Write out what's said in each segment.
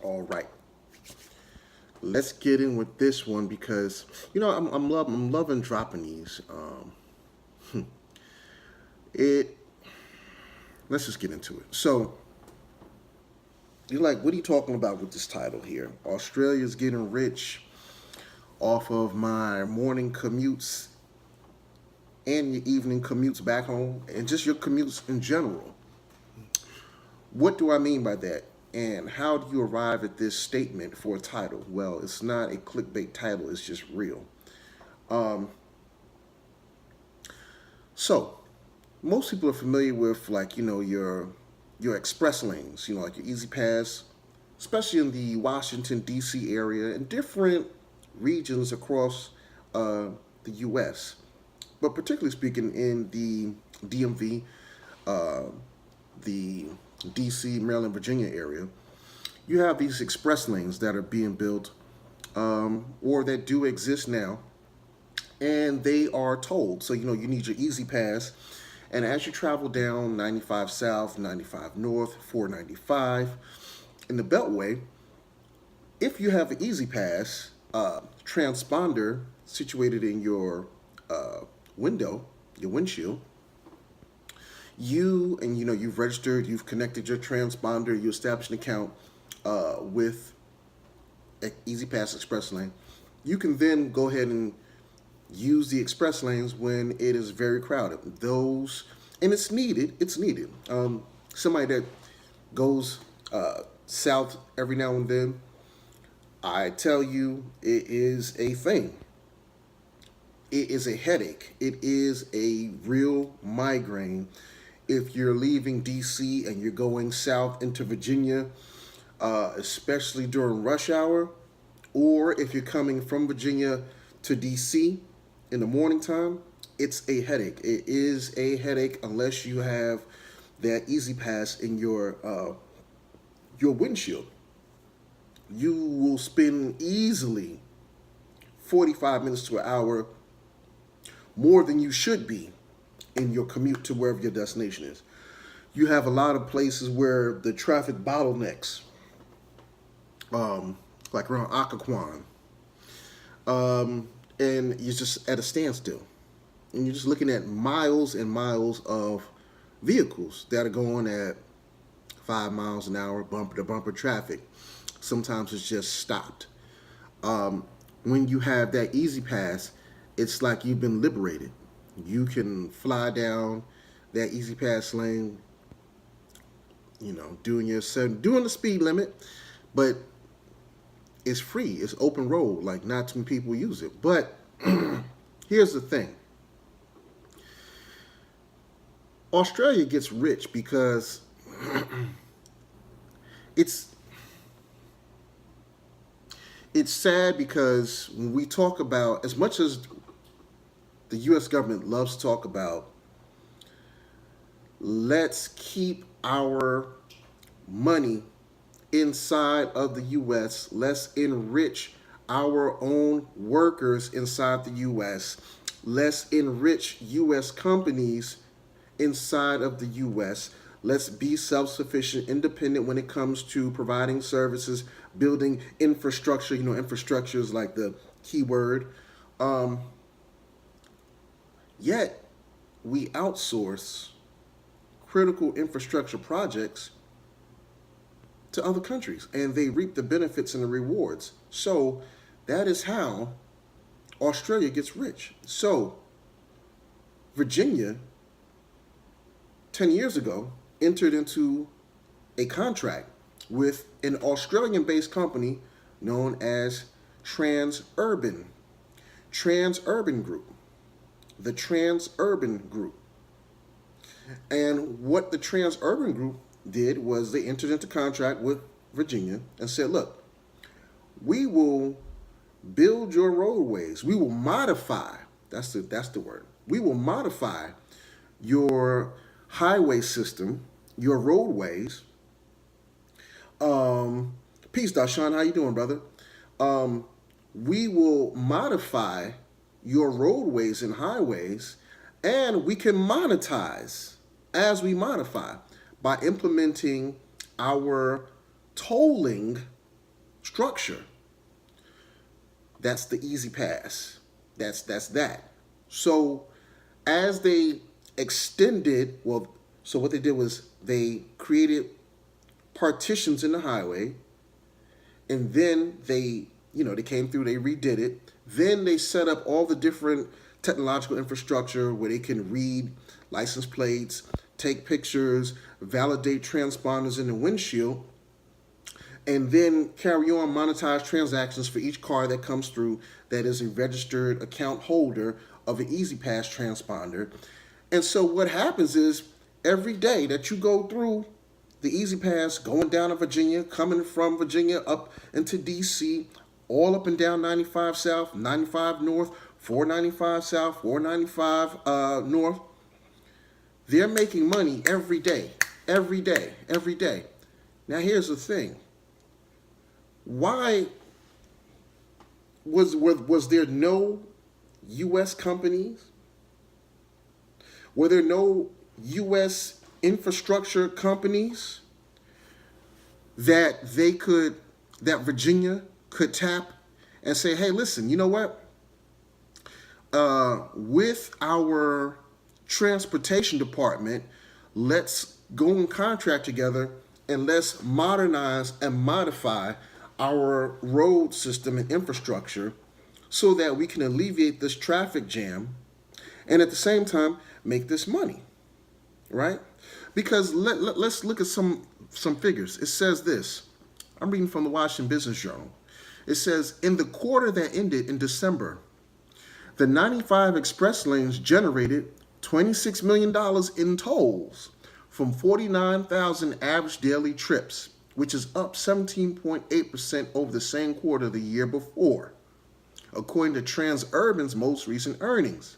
All right, let's get in with this one because I'm loving dropping these. It Let's just get into it. So you're like, what are you talking about with this title here? Australia's getting rich off of my morning commutes and your evening commutes back home, and just your commutes in general. What do I mean by that? And how do you arrive at this statement for a title? Well, it's not a clickbait title, it's just real. Um, so, most people are familiar with your express lanes, like your Easy Pass, especially in the Washington D.C. area and different regions across the U.S. But particularly speaking in the DMV, uh, the D.C., Maryland, Virginia area, you have these express lanes that are being built or that do exist now, and they are tolled. So you need your Easy Pass, and as you travel down 95 South, 95 North, 495 in the Beltway, if you have an Easy Pass transponder situated in your uh, window, your windshield, you've registered, you've connected your transponder, you established an account with Easy Pass Express Lane. You can then go ahead and use the express lanes when it is very crowded. Those and it's needed. It's needed. Somebody that goes south every now and then, I tell you, it is a thing. It is a headache. It is a real migraine. If you're leaving DC and you're going south into Virginia, especially during rush hour, or if you're coming from Virginia to DC in the morning time, it's a headache. It is a headache unless you have that Easy Pass in your windshield. You will spend easily 45 minutes to an hour more than you should be in your commute to wherever your destination is. You have a lot of places where the traffic bottlenecks, like around Occoquan, and you're just at a standstill. And you're just looking at miles and miles of vehicles that are going at 5 miles an hour, bumper to bumper traffic. Sometimes it's just stopped. When you have that Easy Pass, it's like you've been liberated. You can fly down that Easy Pass lane, doing the speed limit, but it's free. It's open road. Like, not too many people use it. But here's the thing. Australia gets rich because it's it's sad because when we talk about, as much as the US government loves to talk about, let's keep our money inside of the US, let's enrich our own workers inside the US, let's enrich US companies inside of the US. Let's be self-sufficient, independent when it comes to providing services, building infrastructure. Infrastructure is like the key word. Yet, we outsource critical infrastructure projects to other countries, and they reap the benefits and the rewards. So, that is how Australia gets rich. So, Virginia 10 years ago, entered into a contract with an Australian-based company known as Transurban Group. The Transurban Group. And what the Transurban Group did was they entered into contract with Virginia and said, look, we will build your roadways. We will modify, that's the word. We will modify your highway system, your roadways. Peace, Dashawn. How you doing, brother? We will modify your roadways and highways, and we can monetize as we modify by implementing our tolling structure. That's the easy pass. That's that. So as they extended, well, so what they did was they created partitions in the highway, and then they came through, they redid it. Then they set up all the different technological infrastructure where they can read license plates, take pictures, validate transponders in the windshield, and then carry on monetize transactions for each car that comes through that is a registered account holder of an EasyPass transponder. And so what happens is every day that you go through the EasyPass, going down to Virginia, coming from Virginia up into DC, all up and down 95 South, 95 North, 495 South, 495 North, they're making money every day, every day, every day. Now here's the thing. Why was there no U.S. companies? Were there no U.S. infrastructure companies that Virginia could tap and say, hey, listen, you know what? With our transportation department, let's go in contract together and let's modernize and modify our road system and infrastructure so that we can alleviate this traffic jam and at the same time make this money, right? Because let's look at some figures. It says this. I'm reading from the Washington Business Journal. It says, in the quarter that ended in December, the 95 express lanes generated $26 million in tolls from 49,000 average daily trips, which is up 17.8% over the same quarter the year before, according to Transurban's most recent earnings.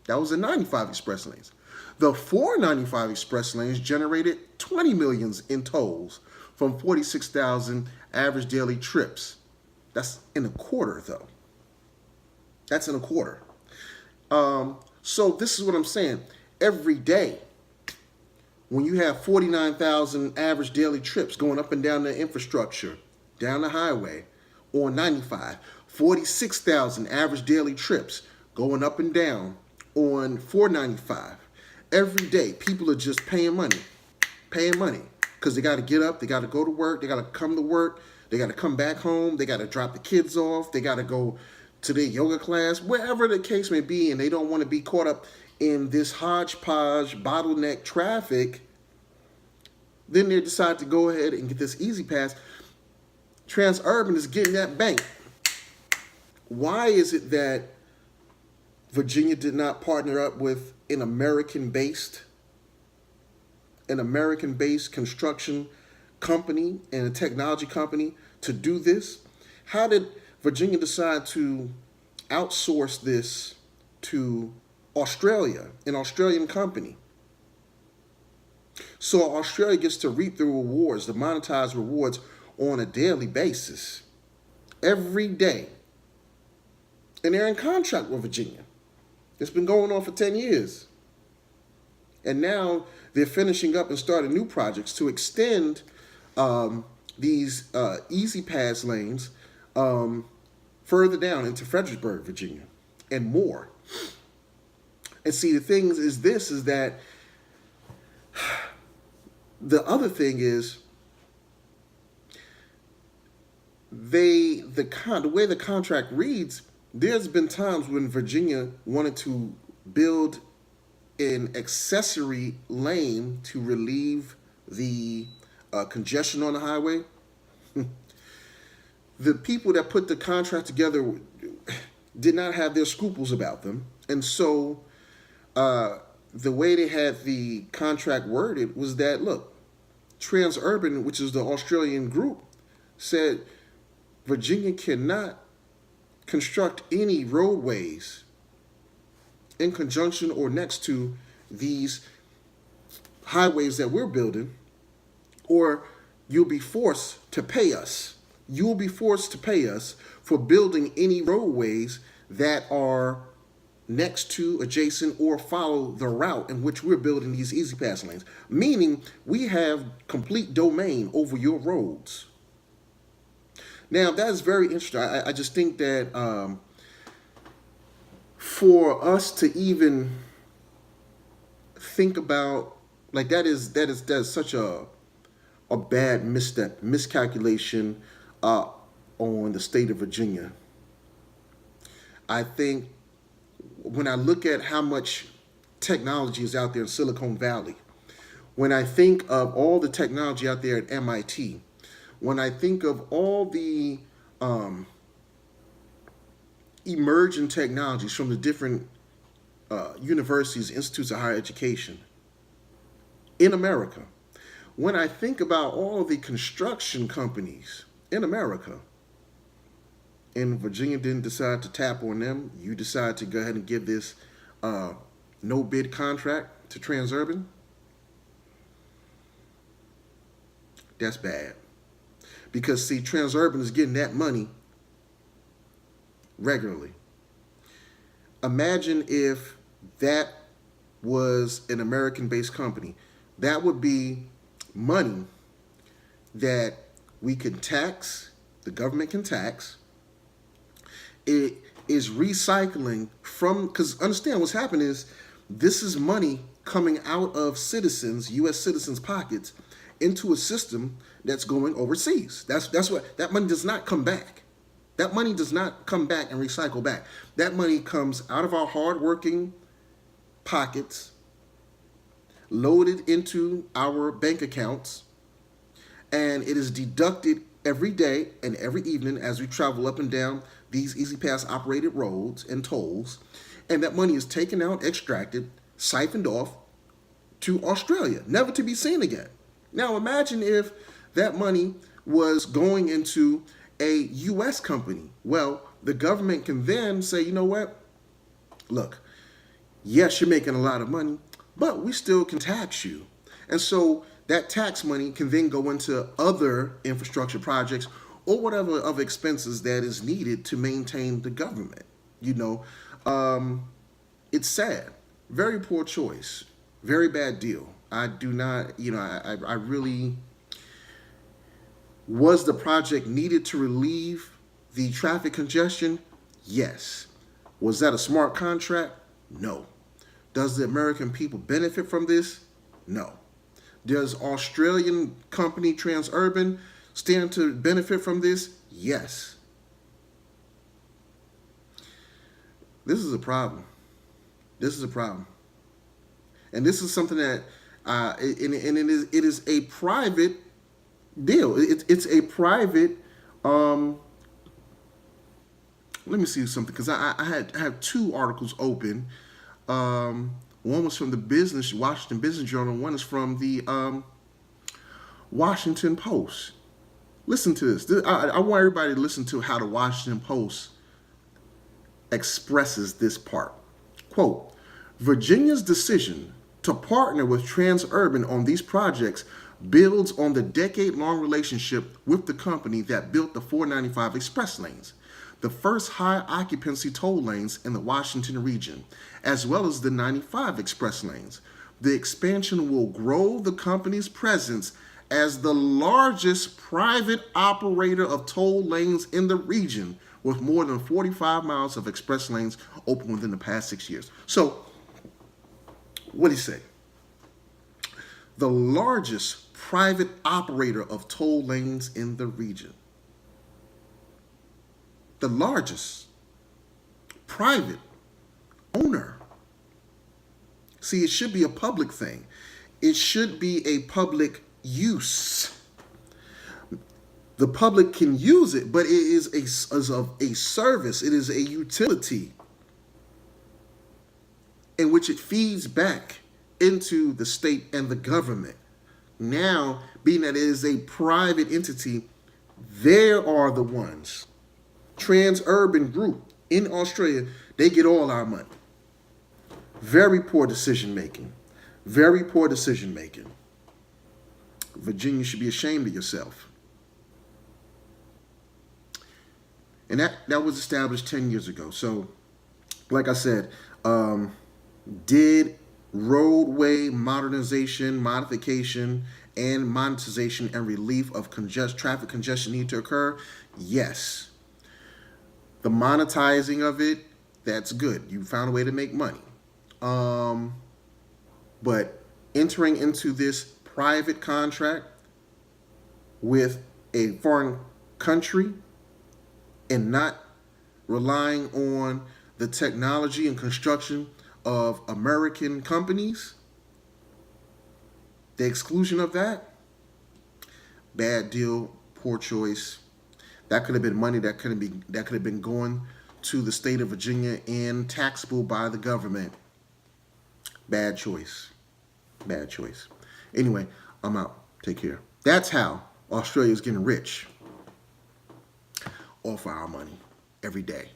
That was the 95 express lanes. The 495 express lanes generated $20 million in tolls from 46,000 average daily trips. That's in a quarter, though. That's in a quarter. So this is what I'm saying. Every day, when you have 49,000 average daily trips going up and down the infrastructure, down the highway, on 95, 46,000 average daily trips going up and down on 495. Every day, people are just paying money, because they got to get up, they got to go to work, they got to come to work, they got to come back home, they got to drop the kids off, they got to go to their yoga class, wherever the case may be, and they don't want to be caught up in this hodgepodge bottleneck traffic. Then they decide to go ahead and get this EasyPass. Transurban is getting that bank. Why is it that Virginia did not partner up with an American-based construction company and a technology company to do this? How did Virginia decide to outsource this to Australia, an Australian company? So Australia gets to reap the rewards, the monetized rewards on a daily basis, every day. And they're in contract with Virginia. It's been going on for 10 years. And now they're finishing up and starting new projects to extend these EasyPass lanes further down into Fredericksburg, Virginia, and more. And see, the thing is that the other thing is the way the contract reads, there's been times when Virginia wanted to build an accessory lane to relieve the congestion on the highway. The people that put the contract together did not have their scruples about them. And so the way they had the contract worded was that, look, Transurban, which is the Australian group, said Virginia cannot construct any roadways in conjunction or next to these highways that we're building, or you'll be forced to pay us. You'll be forced to pay us for building any roadways that are next to, adjacent, or follow the route in which we're building these EasyPass lanes. Meaning we have complete domain over your roads. Now that is very interesting. I just think that for us to even think about, like, that is such a bad misstep, miscalculation on the state of Virginia. I think when I look at how much technology is out there in Silicon Valley, when I think of all the technology out there at MIT, when I think of all the um, emerging technologies from the different universities, institutes of higher education in America, when I think about all the construction companies in America, and Virginia didn't decide to tap on them, you decide to go ahead and give this no bid contract to Transurban, that's bad. Because, see, Transurban is getting that money regularly. Imagine if that was an American-based company. That would be money that we can tax, the government can tax. It is recycling from, because understand what's happening is this is money coming out of citizens, U.S. citizens' pockets, into a system that's going overseas. That's what that money does not come back. That money does not come back and recycle back. That money comes out of our hardworking pockets, loaded into our bank accounts, and it is deducted every day and every evening as we travel up and down these Easy Pass operated roads and tolls. And that money is taken out, extracted, siphoned off to Australia, never to be seen again. Now imagine if that money was going into a U.S. company. Well, the government can then say, you know what? Look, yes, you're making a lot of money, but we still can tax you. And so that tax money can then go into other infrastructure projects or whatever of expenses that is needed to maintain the government. You know, it's sad. Very poor choice. Very bad deal. I do not, I really, was the project needed to relieve the traffic congestion? Yes. Was that a smart contract? No. Does the American people benefit from this? No. Does Australian company Transurban stand to benefit from this? Yes. This is a problem. This is a problem. And this is something that, it is a private deal. It's a private, let me see something, because I have two articles open. One was from the Washington Business Journal. One is from the Washington Post. Listen to this. I want everybody to listen to how the Washington Post expresses this part. Quote, Virginia's decision to partner with Transurban on these projects builds on the decade-long relationship with the company that built the 495 express lanes, the first high-occupancy toll lanes in the Washington region, as well as the 95 express lanes. The expansion will grow the company's presence as the largest private operator of toll lanes in the region, with more than 45 miles of express lanes open within the past 6 years. So, what did he say? The largest private operator of toll lanes in the region. The largest private owner. See, it should be a public thing. It should be a public use. The public can use it, but it is a service. It is a utility in which it feeds back into the state and the government. Now, being that it is a private entity, they are the ones. Transurban Group in Australia, they get all our money. Very poor decision making. Very poor decision making. Virginia should be ashamed of yourself. And that was established 10 years ago. So, like I said, did roadway modernization, modification, and monetization and relief of traffic congestion need to occur? Yes. The monetizing of it, that's good. You found a way to make money. But entering into this private contract with a foreign country and not relying on the technology and construction of American companies, the exclusion of that, bad deal, poor choice. That could have been money that could have been going to the state of Virginia and taxable by the government. Bad choice. Bad choice. Anyway, I'm out. Take care. That's how Australia is getting rich off our money every day.